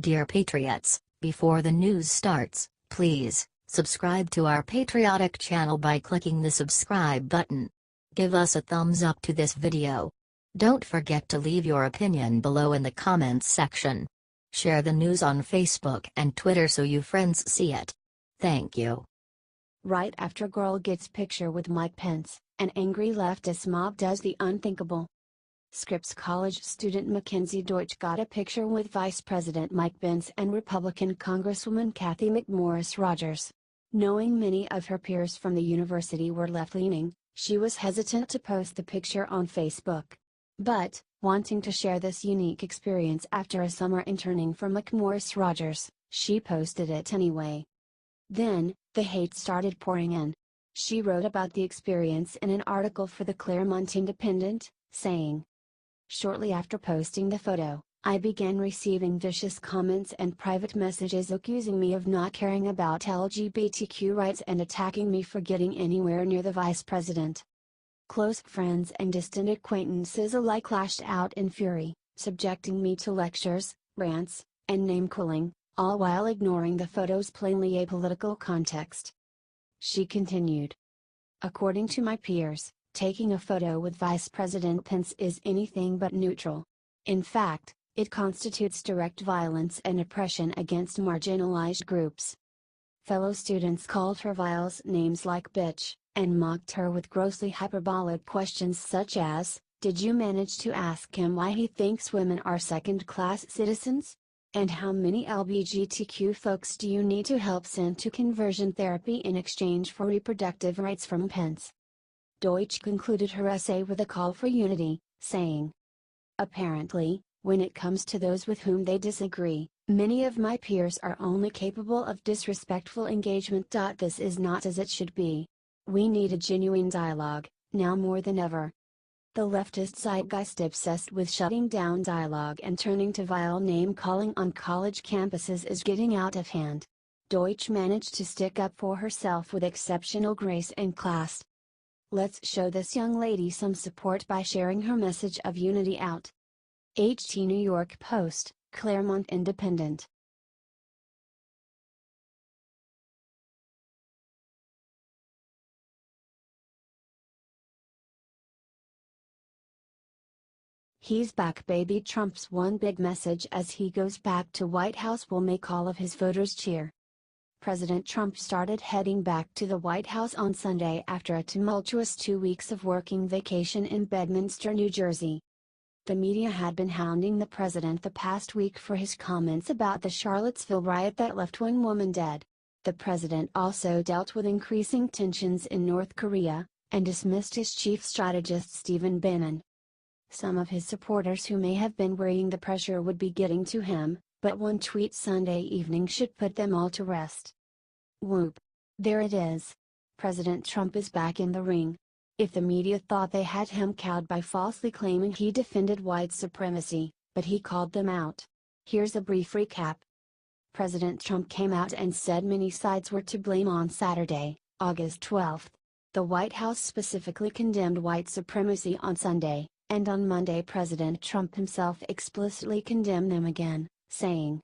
Dear Patriots, before the news starts, please subscribe to our patriotic channel by clicking the subscribe button. Give us a thumbs up to this video. Don't forget to leave your opinion below in the comments section. Share the news on Facebook and Twitter so you friends see it. Thank you. Right after girl gets picture with Mike Pence, an angry leftist mob does the unthinkable. Scripps College student Mackenzie Deutsch got a picture with Vice President Mike Pence and Republican Congresswoman Cathy McMorris Rodgers. Knowing many of her peers from the university were left-leaning, she was hesitant to post the picture on Facebook. But, wanting to share this unique experience after a summer interning for McMorris Rodgers, she posted it anyway. Then, the hate started pouring in. She wrote about the experience in an article for the Claremont Independent, saying, "Shortly after posting the photo, I began receiving vicious comments and private messages accusing me of not caring about LGBTQ rights and attacking me for getting anywhere near the vice president. Close friends and distant acquaintances alike lashed out in fury, subjecting me to lectures, rants, and name-calling, all while ignoring the photo's plainly apolitical context." She continued, "According to my peers, taking a photo with Vice President Pence is anything but neutral. In fact, it constitutes direct violence and oppression against marginalized groups." Fellow students called her vile names like bitch, and mocked her with grossly hyperbolic questions such as, "Did you manage to ask him why he thinks women are second-class citizens? And how many LBGTQ folks do you need to help send to conversion therapy in exchange for reproductive rights from Pence?" Deutsch concluded her essay with a call for unity, saying, "Apparently, when it comes to those with whom they disagree, many of my peers are only capable of disrespectful engagement. This is not as it should be. We need a genuine dialogue, now more than ever." The leftist zeitgeist obsessed with shutting down dialogue and turning to vile name-calling on college campuses is getting out of hand. Deutsch managed to stick up for herself with exceptional grace and class. Let's show this young lady some support by sharing her message of unity out. HT New York Post, Claremont Independent. Hes Back Baby. Trump's one big message as he goes back to White House will make all of his voters cheer. President Trump started heading back to the White House on Sunday after a tumultuous 2 weeks of working vacation in Bedminster, New Jersey. The media had been hounding the president the past week for his comments about the Charlottesville riot that left one woman dead. The president also dealt with increasing tensions in North Korea, and dismissed his chief strategist Stephen Bannon. Some of his supporters who may have been worrying the pressure would be getting to him, but one tweet Sunday evening should put them all to rest. Whoop! There it is. President Trump is back in the ring. If the media thought they had him cowed by falsely claiming he defended white supremacy, but he called them out. Here's a brief recap. President Trump came out and said many sides were to blame on Saturday, August 12. The White House specifically condemned white supremacy on Sunday, and on Monday President Trump himself explicitly condemned them again, saying,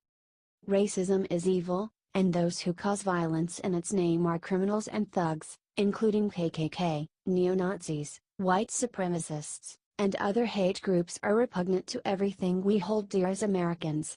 "Racism is evil, and those who cause violence in its name are criminals and thugs, including KKK, neo-Nazis, white supremacists, and other hate groups are repugnant to everything we hold dear as Americans."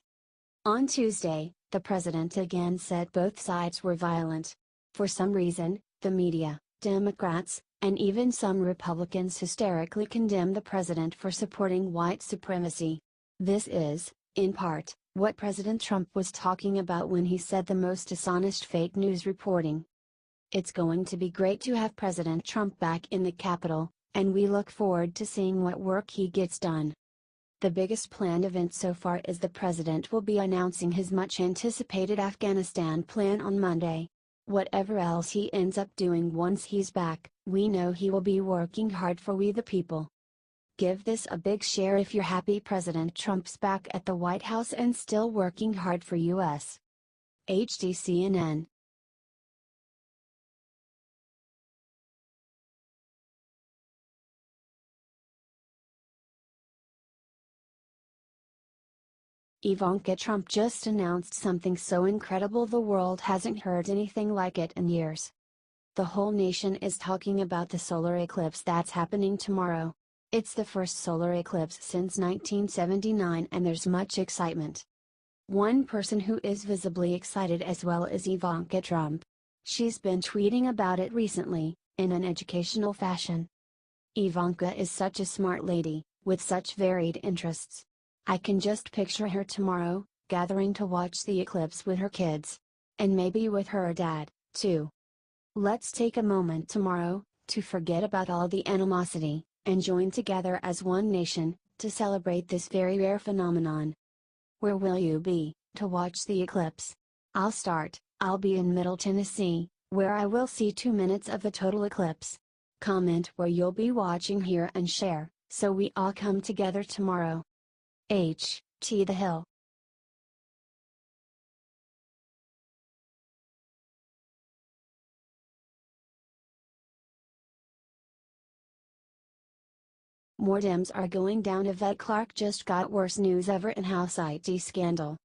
On Tuesday, the president again said both sides were violent. For some reason, the media, Democrats, and even some Republicans hysterically condemned the president for supporting white supremacy. This is, in part, what President Trump was talking about when he said the most dishonest fake news reporting. It's going to be great to have President Trump back in the Capitol, and we look forward to seeing what work he gets done. The biggest planned event so far is the president will be announcing his much-anticipated Afghanistan plan on Monday. Whatever else he ends up doing once he's back, we know he will be working hard for we the people. Give this a big share if you're happy President Trump's back at the White House and still working hard for US. HDCNN. Ivanka Trump just announced something so incredible the world hasn't heard anything like it in years. The whole nation is talking about the solar eclipse that's happening tomorrow. It's the first solar eclipse since 1979 and there's much excitement. One person who is visibly excited as well is Ivanka Trump. She's been tweeting about it recently, in an educational fashion. Ivanka is such a smart lady, with such varied interests. I can just picture her tomorrow, gathering to watch the eclipse with her kids. And maybe with her dad, too. Let's take a moment tomorrow, to forget about all the animosity, and join together as one nation, to celebrate this very rare phenomenon. Where will you be, to watch the eclipse? I'll be in Middle Tennessee, where I will see 2 minutes of the total eclipse. Comment where you'll be watching here and share, so we all come together tomorrow. H.T. The Hill. More Dems are going down. Yvette Clarke just got worse news ever in InHouse IT Scandal.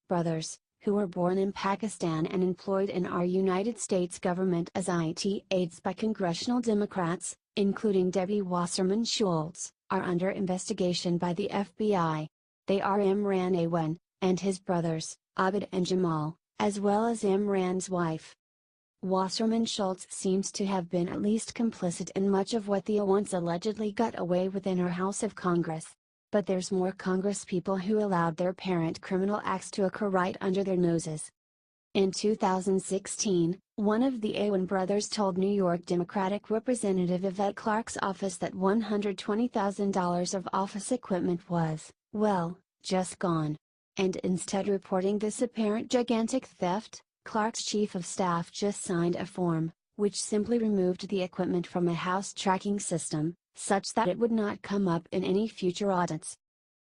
Brothers, who were born in Pakistan and employed in our United States government as IT aides by congressional Democrats, including Debbie Wasserman Schultz, are under investigation by the FBI. They are Imran Awan, and his brothers, Abid and Jamal, as well as Imran's wife. Wasserman Schultz seems to have been at least complicit in much of what the Awans allegedly got away with in our House of Congress. But there's more Congresspeople who allowed their parent criminal acts to occur right under their noses. In 2016, one of the Awan brothers told New York Democratic Representative Yvette Clarke's office that $120,000 of office equipment was, well, just gone. And instead reporting this apparent gigantic theft, Clarke's chief of staff just signed a form, which simply removed the equipment from a house tracking system, such that it would not come up in any future audits.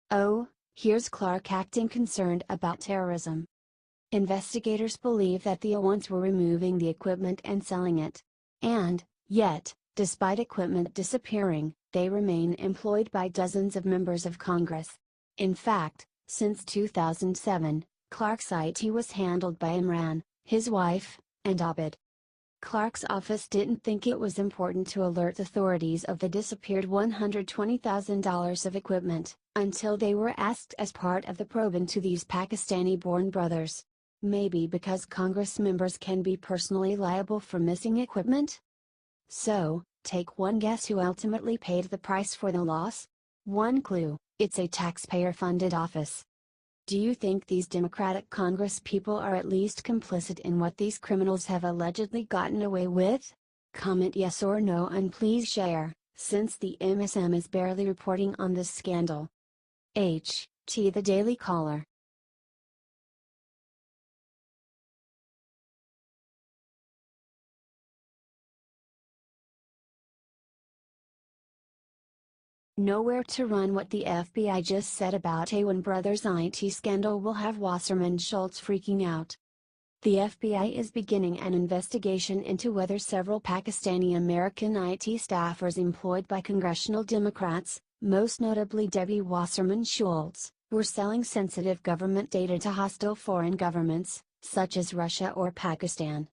Oh, here's Clarke acting concerned about terrorism. Investigators believe that the Awans were removing the equipment and selling it. And, yet, despite equipment disappearing, they remain employed by dozens of members of Congress. In fact, since 2007, Clarke's IT was handled by Imran, his wife, and Abid. Clarke's office didn't think it was important to alert authorities of the disappeared $120,000 of equipment, until they were asked as part of the probe into these Pakistani-born brothers. Maybe because Congress members can be personally liable for missing equipment? So, take one guess who ultimately paid the price for the loss? One clue: it's a taxpayer-funded office. Do you think these Democratic Congress people are at least complicit in what these criminals have allegedly gotten away with? Comment yes or no and please share, since the MSM is barely reporting on this scandal. H.T. The Daily Caller. Nowhere to run. What the FBI just said about Awan brothers' IT scandal will have Wasserman Schultz freaking out. The FBI is beginning an investigation into whether several Pakistani American IT staffers employed by congressional Democrats, most notably Debbie Wasserman Schultz, were selling sensitive government data to hostile foreign governments, such as Russia or Pakistan.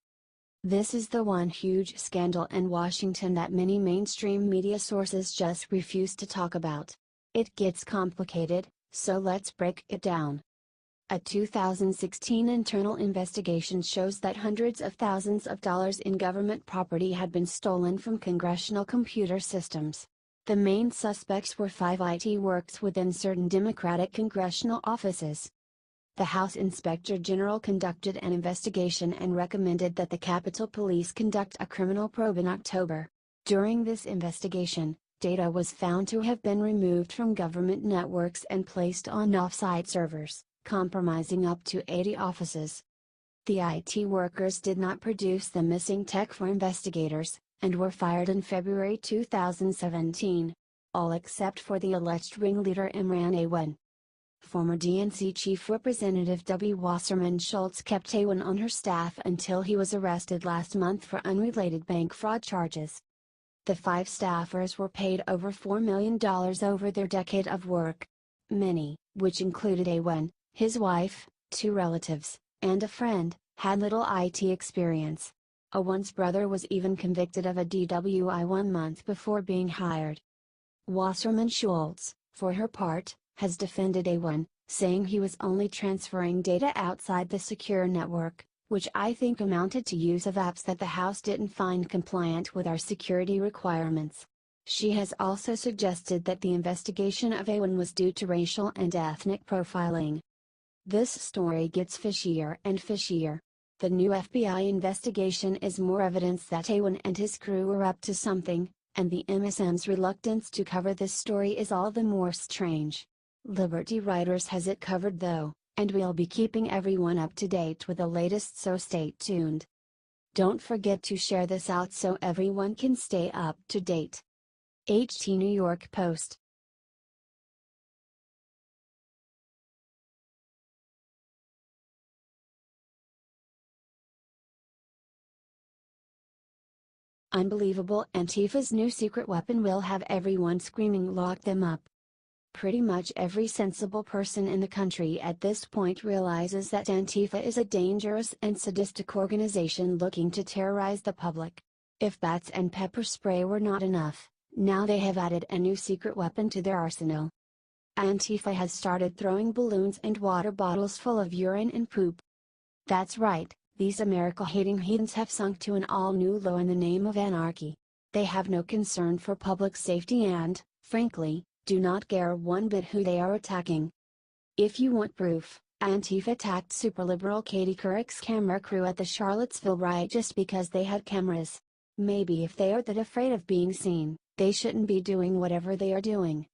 This is the one huge scandal in Washington that many mainstream media sources just refuse to talk about. It gets complicated, so let's break it down. A 2016 internal investigation shows that hundreds of thousands of dollars in government property had been stolen from congressional computer systems. The main suspects were 5 IT works within certain Democratic congressional offices. The House Inspector General conducted an investigation and recommended that the Capitol Police conduct a criminal probe in October. During this investigation, data was found to have been removed from government networks and placed on off-site servers, compromising up to 80 offices. The IT workers did not produce the missing tech for investigators, and were fired in February 2017. All except for the alleged ringleader Imran Awan. Former DNC Chief Representative Debbie Wasserman Schultz kept Awan on her staff until he was arrested last month for unrelated bank fraud charges. The 5 staffers were paid over $4 million over their decade of work. Many, which included Awan, His wife, 2 relatives, and a friend, had little IT experience. A once brother was even convicted of a DWI 1 month before being hired. Wasserman Schultz, for her part, has defended A1, saying he was only transferring data outside the secure network, which I think amounted to use of apps that the House didn't find compliant with our security requirements. She has also suggested that the investigation of A1 was due to racial and ethnic profiling. This story gets fishier and fishier. The new FBI investigation is more evidence that A1 and his crew were up to something, and the MSM's reluctance to cover this story is all the more strange. Liberty Writers has it covered though, and we'll be keeping everyone up to date with the latest, so stay tuned. Don't forget to share this out so everyone can stay up to date. HT New York Post. Unbelievable. Antifa's new secret weapon will have everyone screaming, "Lock them up." Pretty much every sensible person in the country at this point realizes that Antifa is a dangerous and sadistic organization looking to terrorize the public. If bats and pepper spray were not enough, now they have added a new secret weapon to their arsenal. Antifa has started throwing balloons and water bottles full of urine and poop. That's right, these America-hating heathens have sunk to an all-new low in the name of anarchy. They have no concern for public safety and, frankly, do not care one bit who they are attacking. If you want proof, Antifa attacked superliberal Katie Couric's camera crew at the Charlottesville riot just because they had cameras. Maybe if they are that afraid of being seen, they shouldn't be doing whatever they are doing.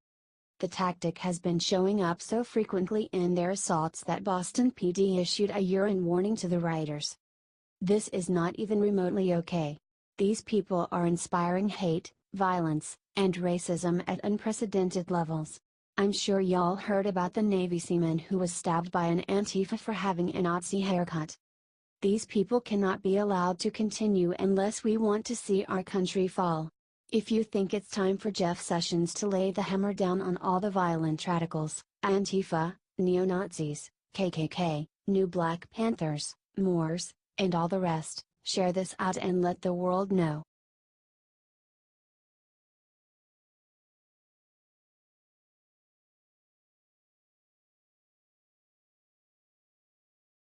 The tactic has been showing up so frequently in their assaults that Boston PD issued a urine warning to the rioters. This is not even remotely okay. These people are inspiring hate, violence, and racism at unprecedented levels. I'm sure y'all heard about the Navy seaman who was stabbed by an Antifa for having a Nazi haircut. These people cannot be allowed to continue unless we want to see our country fall. If you think it's time for Jeff Sessions to lay the hammer down on all the violent radicals, Antifa, neo-Nazis, KKK, New Black Panthers, Moors, and all the rest, share this out and let the world know.